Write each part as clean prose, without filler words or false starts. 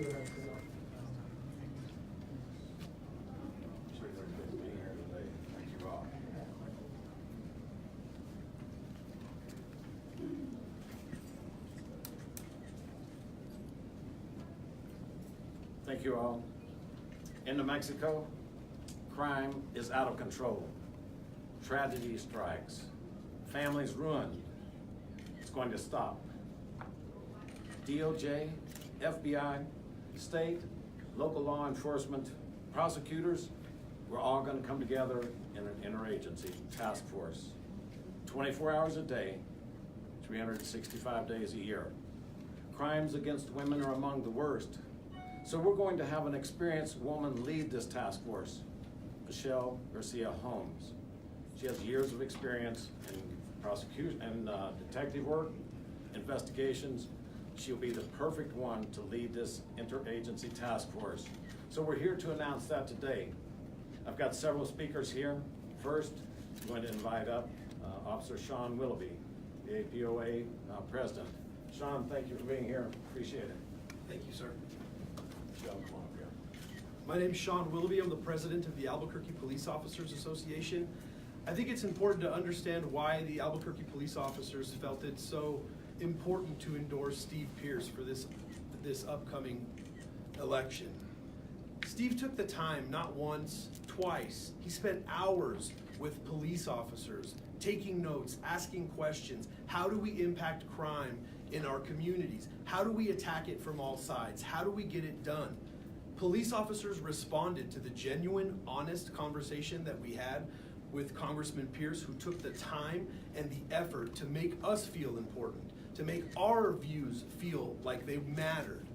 see what I see. Sure you're good to be here today. Thank you all. Thank you all. In New Mexico, crime is out of control. Tragedy strikes. Families ruined. It's going to stop. DOJ, FBI, state, local law enforcement, prosecutors, we're all going to come together in an interagency task force. 24 hours a day, 365 days a year. Crimes against women are among the worst. So we're going to have an experienced woman lead this task force, Michelle Garcia Holmes. She has years of experience in prosecution and detective work, investigations. She'll be the perfect one to lead this interagency task force. So we're here to announce that today. I've got several speakers here. First, I'm going to invite up Officer Sean Willoughby, the APOA president. Sean, thank you for being here. Appreciate it. Thank you, sir. Michelle, come on up here. My name's Sean Willoughby. I'm the president of the Albuquerque Police Officers Association. I think it's important to understand why the Albuquerque police officers felt it so important to endorse Steve Pearce for this upcoming election. Steve took the time, not once, twice. He spent hours with police officers, taking notes, asking questions. How do we impact crime in our communities? How do we attack it from all sides? How do we get it done? Police officers responded to the genuine, honest conversation that we had with Congressman Pearce, who took the time and the effort to make us feel important, to make our views feel like they mattered.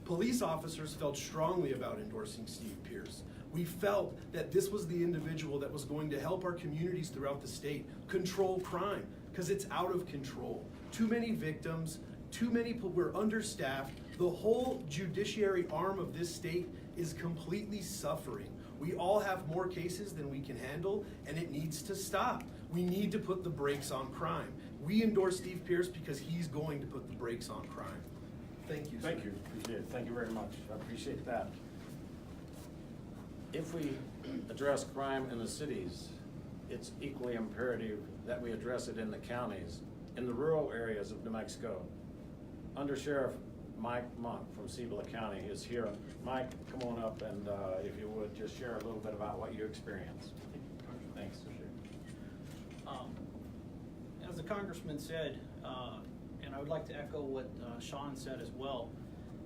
Police officers felt strongly about endorsing Steve Pearce. We felt that this was the individual that was going to help our communities throughout the state control crime, because it's out of control. Too many victims, too many people, we're understaffed. The whole judiciary arm of this state is completely suffering. We all have more cases than we can handle, and it needs to stop. We need to put the brakes on crime. We endorse Steve Pearce because he's going to put the brakes on crime. Thank you, sir. Thank you. Appreciate it. Thank you very much. I appreciate that. If we address crime in the cities, it's equally imperative that we address it in the counties, in the rural areas of New Mexico. Under Sheriff Mike Monk from Cibola County is here. Mike, come on up and if you would, just share a little bit about what you experienced. Thanks. As the Congressman said, and I would like to echo what Sean said as well,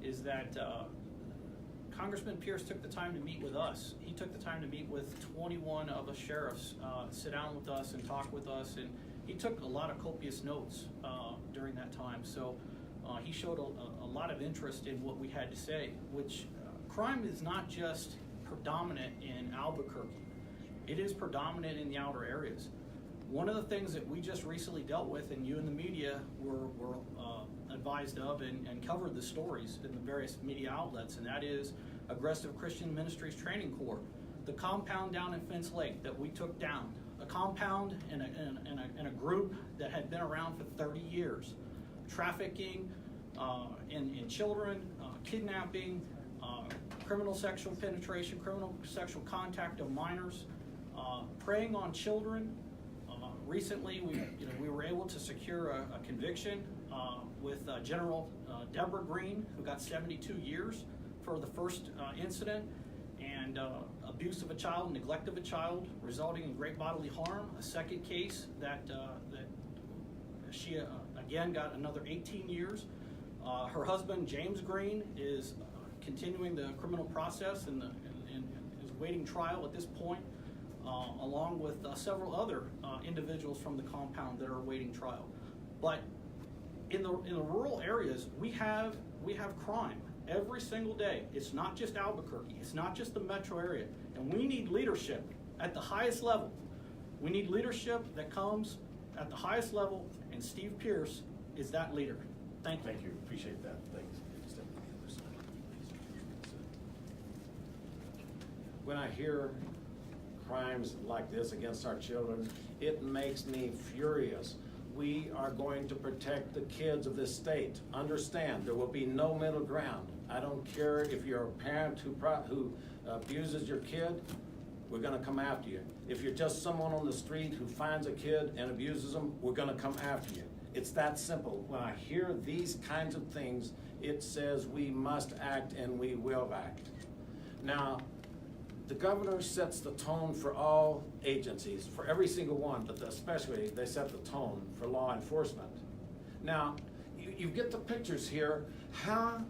is that Congressman Pearce took the time to meet with us. He took the time to meet with 21 of the sheriffs, sit down with us and talk with us, and he took a lot of copious notes during that time. So he showed a lot of interest in what we had to say, which crime is not just predominant in Albuquerque. It is predominant in the outer areas. One of the things that we just recently dealt with, and you in the media were advised of and covered the stories in the various media outlets, and that is Aggressive Christian Ministries Training Corps, the compound down in Fence Lake that we took down, a compound and a group that had been around for 30 years, trafficking in children, kidnapping, criminal sexual penetration, criminal sexual contact of minors, preying on children. Recently, we were able to secure a conviction with General Deborah Green, who got 72 years for the first incident, and abuse of a child, neglect of a child, resulting in great bodily harm. A second case that she again got another 18 years. Her husband, James Green, is continuing the criminal process and is awaiting trial at this point, along with several other individuals from the compound that are awaiting trial. But in the rural areas, we have crime every single day. It's not just Albuquerque. It's not just the metro area. And we need leadership at the highest level. We need leadership that comes at the highest level, and Steve Pearce is that leader. Thank you. Thank you. Appreciate that. Thanks. When I hear crimes like this against our children, it makes me furious. we are going to protect the kids of this state. Understand, there will be no middle ground. I don't care if you're a parent who abuses your kid, we're gonna come after you. If you're just someone on the street who finds a kid and abuses them, we're gonna come after you. It's that simple. When I hear these kinds of things, it says we must act and we will act. Now, the governor sets the tone for all agencies, for every single one, but especially they set the tone for law enforcement. Now, you get the pictures here. How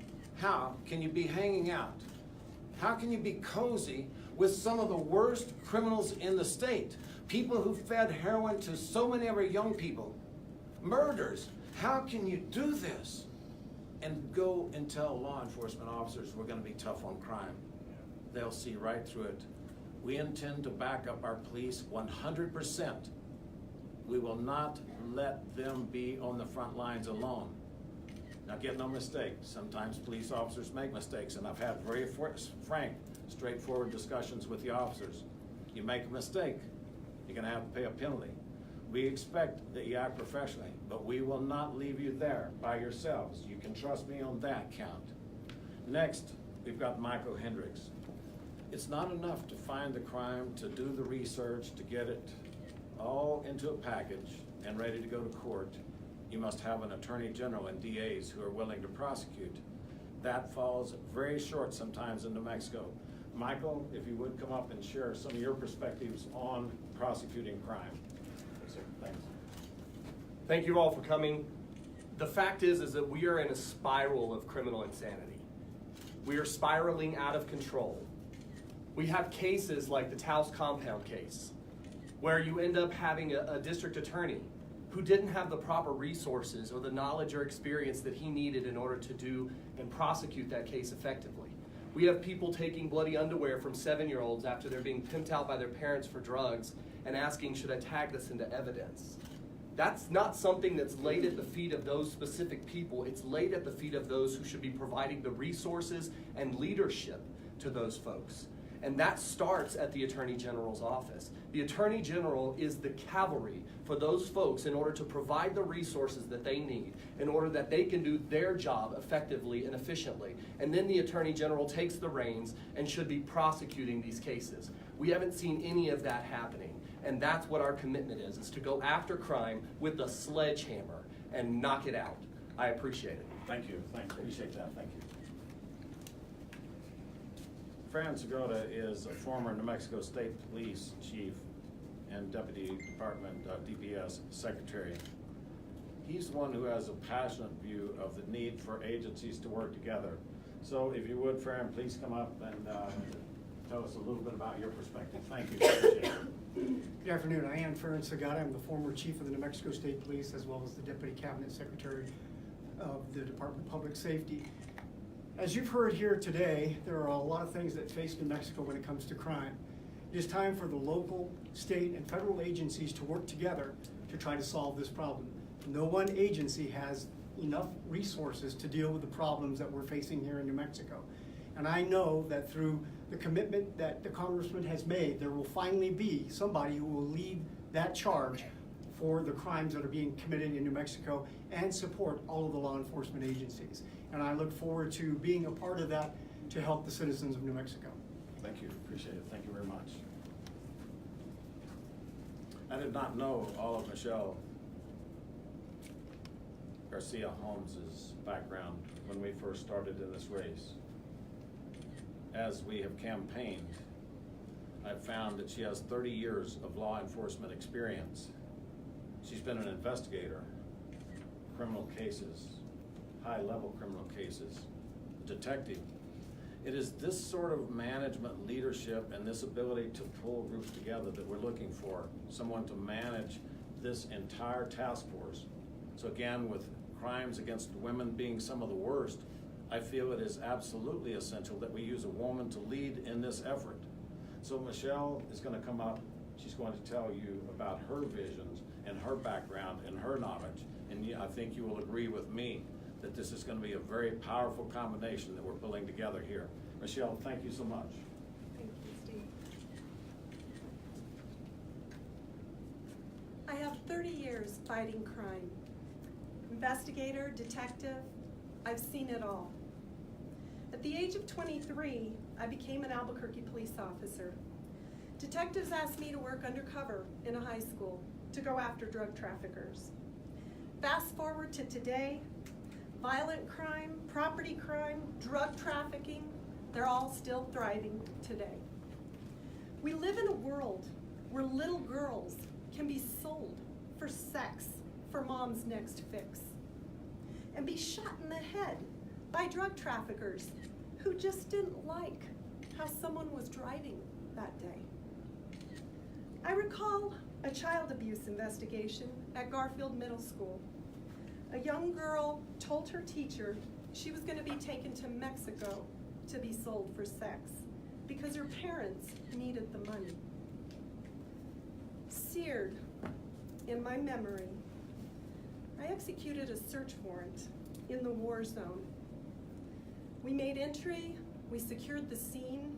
can you be hanging out? How can you be cozy with some of the worst criminals in the state? People who fed heroin to so many of our young people. Murders. How can you do this? And go and tell law enforcement officers we're gonna be tough on crime. They'll see right through it. We intend to back up our police 100%. We will not let them be on the front lines alone. Now get no mistake, sometimes police officers make mistakes, and I've had very frank, straightforward discussions with the officers. You make a mistake, you're gonna have to pay a penalty. We expect that you act professionally, but we will not leave you there by yourselves. You can trust me on that count. Next, we've got Michael Hendricks. It's not enough to find the crime, to do the research, to get it all into a package and ready to go to court. You must have an attorney general and DAs who are willing to prosecute. That falls very short sometimes in New Mexico. Michael, if you would come up and share some of your perspectives on prosecuting crime. Yes, sir. Thanks. Thank you all for coming. The fact is that we are in a spiral of criminal insanity. We are spiraling out of control. We have cases like the Taos compound case, where you end up having a district attorney who didn't have the proper resources or the knowledge or experience that he needed in order to do and prosecute that case effectively. We have people taking bloody underwear from 7-year-olds after they're being pimped out by their parents for drugs and asking, should I tag this into evidence? That's not something that's laid at the feet of those specific people. It's laid at the feet of those who should be providing the resources and leadership to those folks. And that starts at the Attorney General's office. The Attorney General is the cavalry for those folks in order to provide the resources that they need, in order that they can do their job effectively and efficiently. And then the Attorney General takes the reins and should be prosecuting these cases. We haven't seen any of that happening. And that's what our commitment is to go after crime with a sledgehammer and knock it out. I appreciate it. Thank you. Thanks. Appreciate that. Thank you. Fran Segota is a former New Mexico State Police Chief and Deputy Department DPS Secretary. He's the one who has a passionate view of the need for agencies to work together. So if you would, Fran, please come up and tell us a little bit about your perspective. Thank you. Appreciate it. Good afternoon. I am Pearce. I'm the former Chief of the New Mexico State Police as well as the Deputy Cabinet Secretary of the Department of Public Safety. As you've heard here today, there are a lot of things that face New Mexico when it comes to crime. It is time for the local, state, and federal agencies to work together to try to solve this problem. No one agency has enough resources to deal with the problems that we're facing here in New Mexico. And I know that through the commitment that the Congressman has made, there will finally be somebody who will lead that charge for the crimes that are being committed in New Mexico and support all of the law enforcement agencies. And I look forward to being a part of that to help the citizens of New Mexico. Thank you. Appreciate it. Thank you very much. I did not know all of Michelle Garcia Holmes's background when we first started in this race. As we have campaigned, I've found that she has 30 years of law enforcement experience. She's been an investigator, criminal cases, high-level criminal cases, a detective. It is this sort of management leadership and this ability to pull groups together that we're looking for, someone to manage this entire task force. So again, with crimes against women being some of the worst, I feel it is absolutely essential that we use a woman to lead in this effort. So Michelle is going to come up. She's going to tell you about her visions and her background and her knowledge. And I think you will agree with me that this is going to be a very powerful combination that we're pulling together here. Michelle, thank you so much. Thank you, Steve. I have 30 years fighting crime. Investigator, detective, I've seen it all. At the age of 23, I became an Albuquerque police officer. Detectives asked me to work undercover in a high school to go after drug traffickers. Fast forward to today, violent crime, property crime, drug trafficking, they're all still thriving today. We live in a world where little girls can be sold for sex for mom's next fix and be shot in the head by drug traffickers who just didn't like how someone was driving that day. I recall a child abuse investigation at Garfield Middle School. A young girl told her teacher she was going to be taken to Mexico to be sold for sex because her parents needed the money. Seared in my memory, I executed a search warrant in the war zone. We made entry, we secured the scene,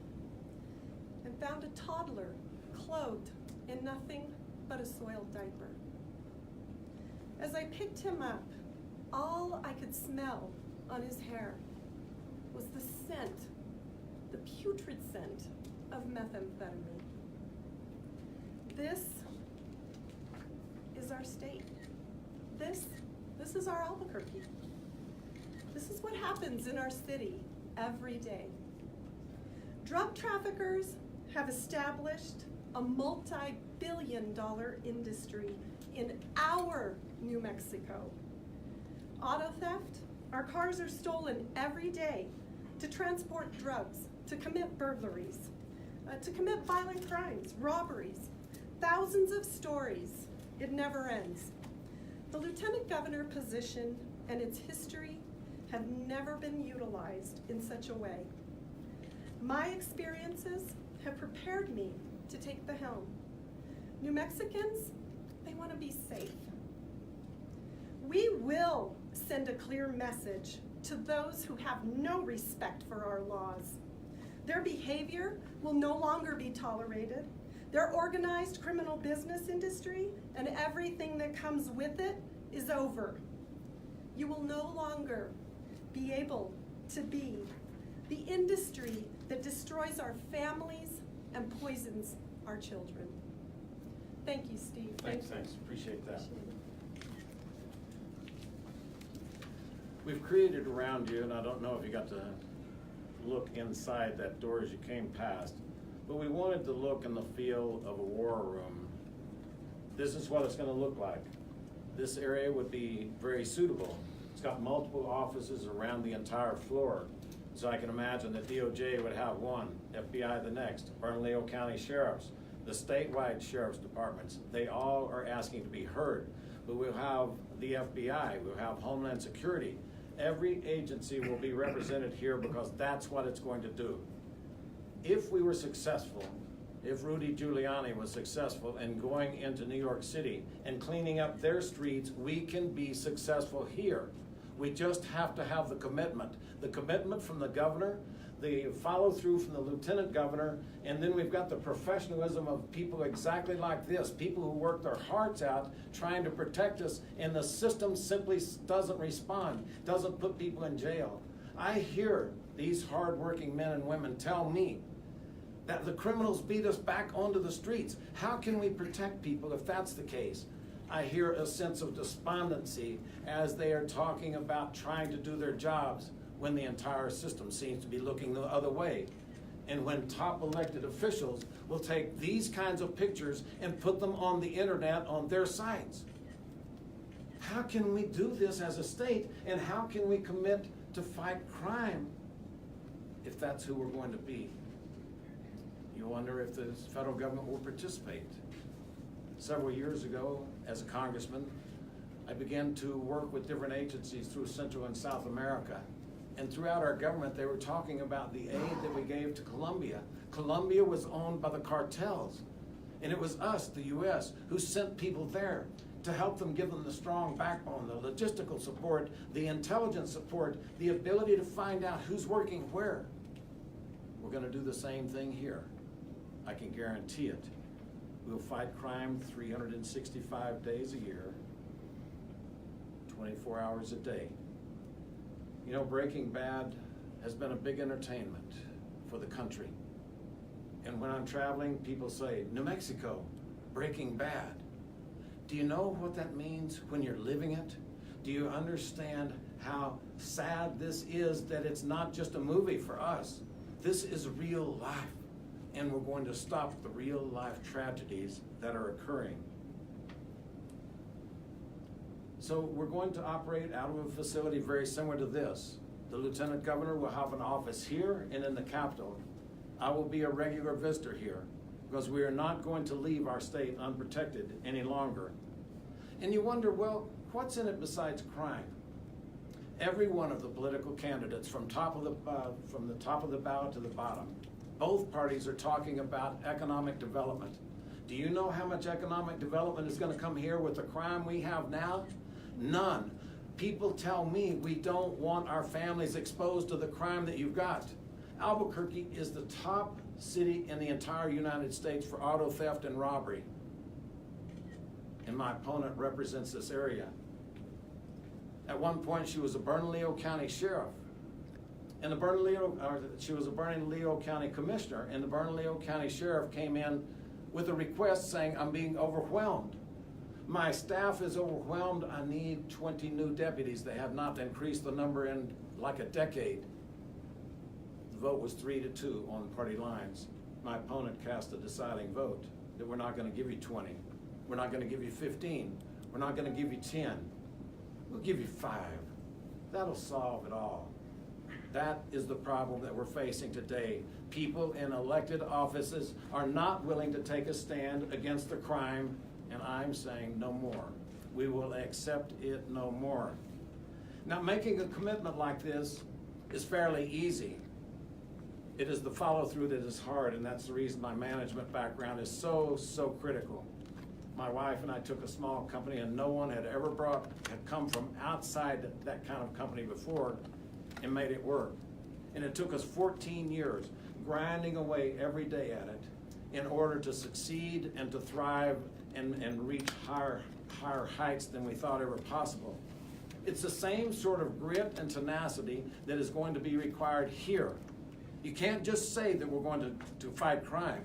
and found a toddler clothed in nothing but a soiled diaper. As I picked him up, all I could smell on his hair was the scent, the putrid scent of methamphetamine. This is our state. This is our Albuquerque. This is what happens in our city every day. Drug traffickers have established a multi-billion-dollar industry in our New Mexico. Auto theft, our cars are stolen every day to transport drugs, to commit burglaries, to commit violent crimes, robberies. Thousands of stories, it never ends. The lieutenant governor position and its history have never been utilized in such a way. My experiences have prepared me to take the helm. New Mexicans, they want to be safe. We will send a clear message to those who have no respect for our laws. Their behavior will no longer be tolerated. Their organized criminal business industry and everything that comes with it is over. You will no longer be able to be the industry that destroys our families and poisons our children. Thank you, Steve. Thanks, appreciate that. We've created around you, and I don't know if you got to look inside that door as you came past, but we wanted to look in the feel of a war room. This is what it's going to look like. This area would be very suitable. It's got multiple offices around the entire floor. So I can imagine that DOJ would have one, FBI the next, Bernalillo County Sheriffs, the statewide sheriff's departments. They all are asking to be heard. But we'll have the FBI, we'll have Homeland Security. Every agency will be represented here because that's what it's going to do. If we were successful, if Rudy Giuliani was successful in going into New York City and cleaning up their streets, we can be successful here. We just have to have the commitment from the governor, the follow through from the lieutenant governor, and then we've got the professionalism of people exactly like this, people who work their hearts out trying to protect us, and the system simply doesn't respond, doesn't put people in jail. I hear these hardworking men and women tell me that the criminals beat us back onto the streets. How can we protect people if that's the case? I hear a sense of despondency as they are talking about trying to do their jobs when the entire system seems to be looking the other way. And when top elected officials will take these kinds of pictures and put them on the internet on their sites. How can we do this as a state, and how can we commit to fight crime if that's who we're going to be? You wonder if the federal government will participate. Several years ago, as a congressman, I began to work with different agencies through Central and South America. And throughout our government, they were talking about the aid that we gave to Colombia. Colombia was owned by the cartels. And it was us, the U.S., who sent people there to help them, give them the strong backbone, the logistical support, the intelligence support, the ability to find out who's working where. We're going to do the same thing here. I can guarantee it. We'll fight crime 365 days a year, 24 hours a day. You know, Breaking Bad has been a big entertainment for the country. And when I'm traveling, people say, New Mexico, Breaking Bad. Do you know what that means when you're living it? Do you understand how sad this is, that it's not just a movie for us? This is real life. And we're going to stop the real life tragedies that are occurring. So we're going to operate out of a facility very similar to this. The Lieutenant Governor will have an office here and in the Capitol. I will be a regular visitor here because we are not going to leave our state unprotected any longer. And you wonder, well, what's in it besides crime? Every one of the political candidates from the top of the ballot to the bottom, both parties are talking about economic development. Do you know how much economic development is going to come here with the crime we have now? None. People tell me we don't want our families exposed to the crime that you've got. Albuquerque is the top city in the entire United States for auto theft and robbery. And my opponent represents this area. At one point, she was a Bernalillo County sheriff. And she was a Bernalillo County commissioner, and the Bernalillo County sheriff came in with a request saying, I'm being overwhelmed. My staff is overwhelmed. I need 20 new deputies. They have not increased the number in like a decade. The vote was 3-2 on party lines. My opponent cast a deciding vote that we're not going to give you 20. We're not going to give you 15. We're not going to give you 10. We'll give you 5. That'll solve it all. That is the problem that we're facing today. People in elected offices are not willing to take a stand against the crime, and I'm saying no more. We will accept it no more. Now, making a commitment like this is fairly easy. It is the follow-through that is hard, and that's the reason my management background is so critical. My wife and I took a small company, and no one had come from outside that kind of company before and made it work. And it took us 14 years grinding away every day at it in order to succeed and to thrive and reach higher heights than we thought ever possible. It's the same sort of grit and tenacity that is going to be required here. You can't just say that we're going to fight crime.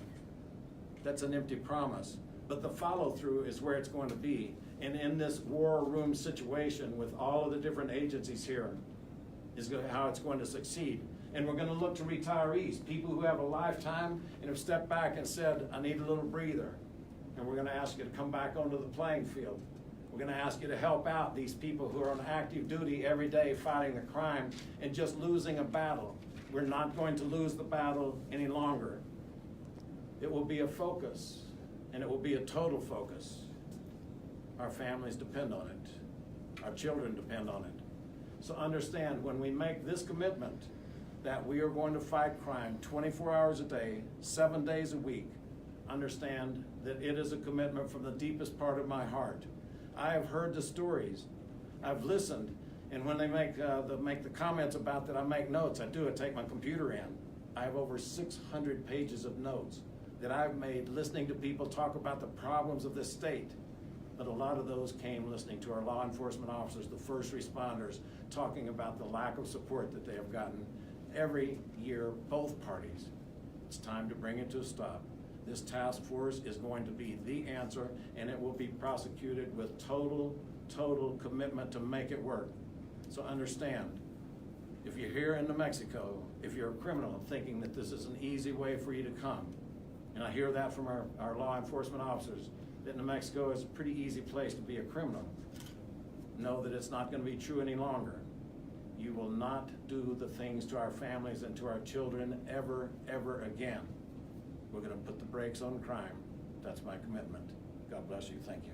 That's an empty promise. But the follow-through is where it's going to be. And in this war room situation with all of the different agencies here is how it's going to succeed. And we're going to look to retirees, people who have a lifetime and have stepped back and said, I need a little breather. And we're going to ask you to come back onto the playing field. We're going to ask you to help out these people who are on active duty every day fighting the crime and just losing a battle. We're not going to lose the battle any longer. It will be a focus, and it will be a total focus. Our families depend on it. Our children depend on it. So understand, when we make this commitment that we are going to fight crime 24 hours a day, 7 days a week, understand that it is a commitment from the deepest part of my heart. I have heard the stories. I've listened. And when they make the comments about that I make notes, I do. I take my computer in. I have over 600 pages of notes that I've made listening to people talk about the problems of this state. But a lot of those came listening to our law enforcement officers, the first responders, talking about the lack of support that they have gotten every year, both parties. It's time to bring it to a stop. This task force is going to be the answer, and it will be prosecuted with total commitment to make it work. So understand, if you're here in New Mexico, if you're a criminal thinking that this is an easy way for you to come, and I hear that from our law enforcement officers, that New Mexico is a pretty easy place to be a criminal, know that it's not going to be true any longer. You will not do the things to our families and to our children ever again. We're going to put the brakes on crime. That's my commitment. God bless you. Thank you.